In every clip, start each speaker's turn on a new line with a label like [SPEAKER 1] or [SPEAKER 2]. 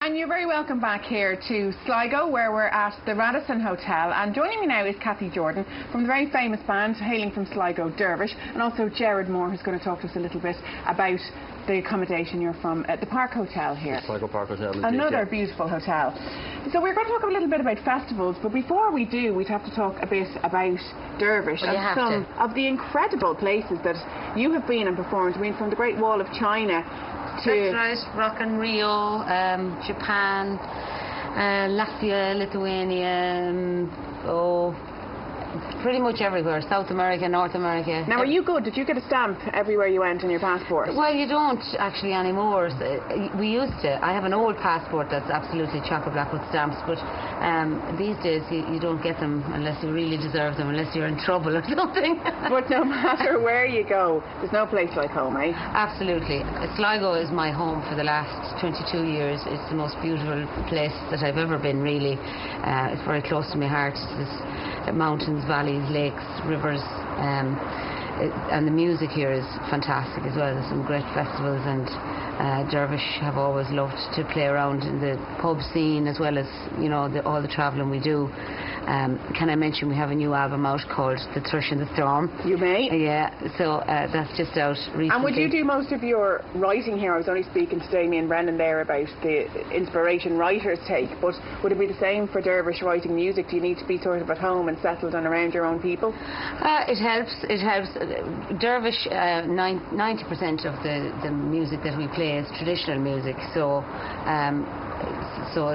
[SPEAKER 1] And you're very welcome back here to Sligo, where we're at the Radisson Hotel. And joining me now is Kathy Jordan from the very famous band hailing from Sligo, Dervish, and also Jared Moore, who's going to talk to us a little bit about the accommodation you're from at the Park Hotel here.
[SPEAKER 2] The Sligo Park Hotel. Indeed,
[SPEAKER 1] another beautiful hotel. So we're going to talk a little bit about festivals, but before we do, we'd have to talk a bit about Dervish and some of the incredible places that you have been and performed. I mean, from the Great Wall of China to...
[SPEAKER 3] That's right, Rock and Rio, Japan, Latvia, Lithuania, pretty much everywhere. South America, North America.
[SPEAKER 1] Now, were you good? Did you get a stamp everywhere you went on your passport?
[SPEAKER 3] Well, you don't actually anymore. We used to. I have an old passport that's absolutely chocolate black with stamps, but these days you don't get them unless you really deserve them, unless you're in trouble or something.
[SPEAKER 1] But no matter where you go, there's no place like home, eh?
[SPEAKER 3] Absolutely. Sligo is my home for the last 22 years. It's the most beautiful place that I've ever been, really. It's very close to my heart. There's mountains, valleys, lakes, rivers, and the music here is fantastic as well. There's some great festivals, and Dervish have always loved to play around in the pub scene as well as, you know, all the travelling we do. Can I mention we have a new album out called The Thrush in the Storm?
[SPEAKER 1] You may.
[SPEAKER 3] Yeah, so that's just out recently.
[SPEAKER 1] And would you do most of your writing here? I was only speaking to Damien Brennan there about the inspiration writers take, but would it be the same for Dervish writing music? Do you need to be sort of at home and settled and around your own people? It
[SPEAKER 3] helps. Dervish, 90% of the music that we play is traditional music, so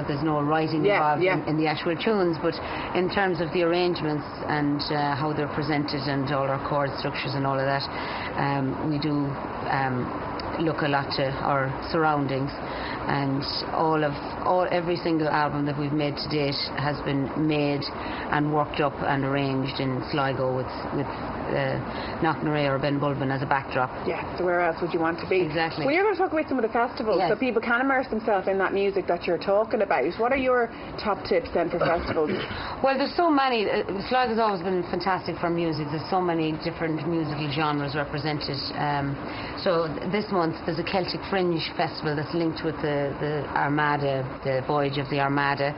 [SPEAKER 3] there's no writing involved in the actual tunes, but in terms of the arrangements and how they're presented and all our chord structures and all of that, we do look a lot to our surroundings, and every single album that we've made to date has been made and worked up and arranged in Sligo with Knocknarea or Ben Bulbin as a backdrop.
[SPEAKER 1] Yeah, so where else would you want to be?
[SPEAKER 3] Exactly.
[SPEAKER 1] Well, you're going to talk about some of the festivals, so people can immerse themselves in that music that you're talking about. What are your top tips then for festivals?
[SPEAKER 3] Well, there's so many. Sligo's always been fantastic for music. There's so many different musical genres represented. So this month there's a Celtic Fringe festival that's linked with the Armada, the voyage of the Armada.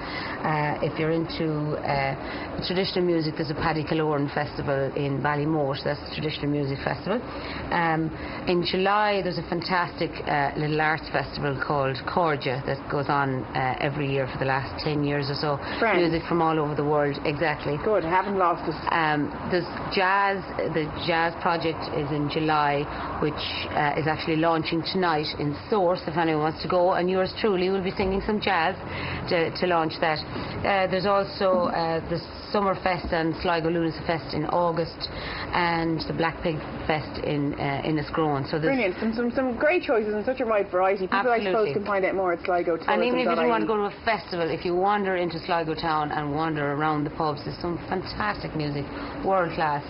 [SPEAKER 3] If you're into traditional music, there's a Paddy Kaloran festival in Ballymore. That's the traditional music festival. In July there's a fantastic little arts festival called Corja that goes on every year for the last 10 years or so. Music from all over the world. Exactly.
[SPEAKER 1] Good, I haven't lost it.
[SPEAKER 3] There's jazz. The jazz project is in July, which is actually launching tonight in Source, if anyone wants to go, and yours truly will be singing some jazz to launch that. There's also the Summerfest and Sligo Lunacy Fest in August, and the Black Pig Fest in Innisgrown. So
[SPEAKER 1] brilliant, some great choices and such a wide variety. People, I suppose, can find out more at Sligo Tourism.
[SPEAKER 3] And even if you don't want to go to a festival, if you wander into Sligo town and wander around the pubs, there's some fantastic music, world class.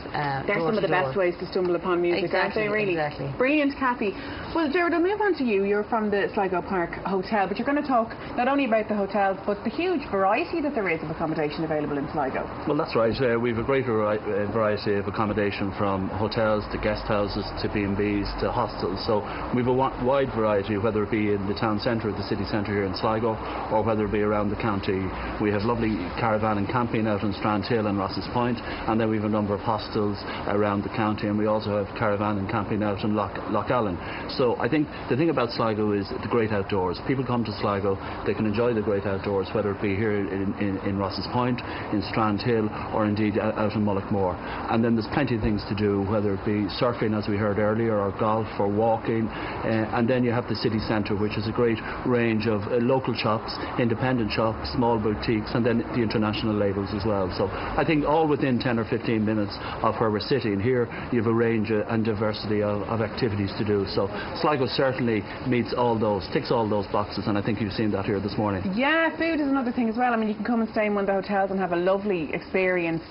[SPEAKER 1] They're some of the best ways to stumble upon music, aren't they, really?
[SPEAKER 3] Exactly.
[SPEAKER 1] Brilliant, Kathy. Well, Jared, I'll move on to you. You're from the Sligo Park Hotel, but you're going to talk not only about the hotels, but the huge variety that there is of accommodation available in Sligo.
[SPEAKER 2] Well, that's right. We have a great variety of accommodation, from hotels to guest houses to B&Bs to hostels. So we have a wide variety, whether it be in the town centre, the city centre here in Sligo, or whether it be around the county. We have lovely caravan and camping out in Strandhill and Ross's Point, and then we have a number of hostels around the county, and we also have caravan and camping out in Loughallen. So I think the thing about Sligo is the great outdoors. People come to Sligo, they can enjoy the great outdoors, whether it be here in Ross's Point, in Strandhill, or indeed out in Mullochmore. And then there's plenty of things to do, whether it be surfing, as we heard earlier, or golf, or walking. And then you have the city centre, which is a great range of local shops, independent shops, small boutiques, and then the international labels as well. So I think all within 10 or 15 minutes of where we're sitting here, you have a range and diversity of activities to do. So Sligo certainly ticks all those boxes, and I think you've seen that here this morning.
[SPEAKER 1] Yeah, food is another thing as well. I mean, you can come and stay in one of the hotels and have a lovely experience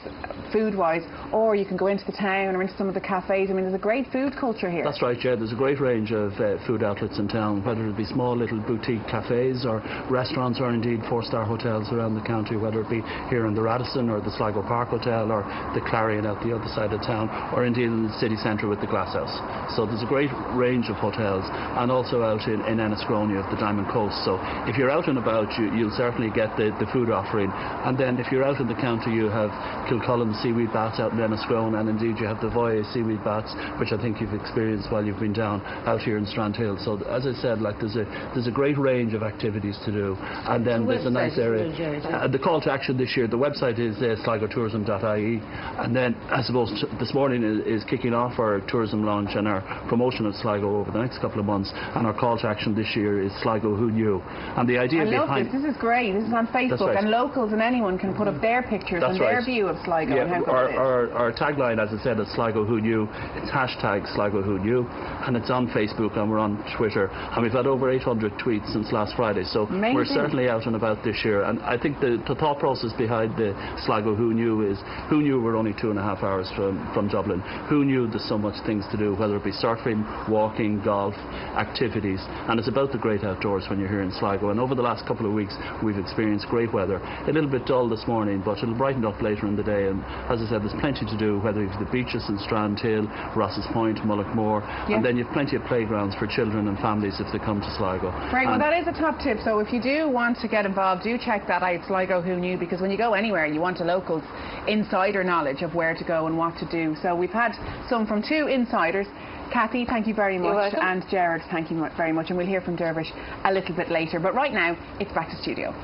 [SPEAKER 1] food-wise, or you can go into the town or into some of the cafes. I mean, there's a great food culture here.
[SPEAKER 2] That's right, yeah. There's a great range of food outlets in town, whether it be small little boutique cafes or restaurants, or indeed four-star hotels around the county, whether it be here in the Radisson or the Sligo Park Hotel or the Clarion out the other side of town, or indeed in the city centre with the Glass House. So there's a great range of hotels, and also out in Enniscrone of the Diamond Coast. So if you're out and about, you'll certainly get the food offering. And then if you're out in the county, you have Kilcullen seaweed baths out in Enniscrone, and indeed you have the Voy seaweed baths, which I think you've experienced while you've been down out here in Strandhill. So as I said, like there's a great range of activities to do, and then there's a nice area. The call to action this year, the website is sligotourism.ie, and then I suppose this morning is kicking off our tourism launch and our promotion of Sligo over the next couple of months, and our call to action this year is Sligo Who Knew. And the idea behind
[SPEAKER 1] this is great. This is on Facebook, and locals and anyone can put up their pictures and their view of Sligo.
[SPEAKER 2] Yeah,
[SPEAKER 1] and how good it is.
[SPEAKER 2] Our tagline, as I said, is Sligo Who Knew. It's hashtag Sligo Who Knew, and it's on Facebook, and we're on Twitter, and we've had over 800 tweets since last Friday. So
[SPEAKER 1] amazing.
[SPEAKER 2] We're certainly out and about this year. And I think the thought process behind the Sligo Who Knew is, who knew we're only 2.5 hours from Dublin? Who knew there's so much things to do, whether it be surfing, walking, golf, activities, and it's about the great outdoors when you're here in Sligo. And over the last couple of weeks we've experienced great weather. A little bit dull this morning, but it'll brighten up later in the day, and as I said, there's plenty to do, whether it's the beaches in Strandhill, Ross's Point, Mullaghmore, and then you've plenty of playgrounds for children and families if they come to Sligo.
[SPEAKER 1] Right, well that is a top tip, so if you do want to get involved, do check that out, Sligo Who Knew, because when you go anywhere you want a local's insider knowledge of where to go and what to do. So we've had some from two insiders. Kathy, thank you very much, and Jared, thank you very much, and we'll hear from Dervish a little bit later, but right now it's back to studio.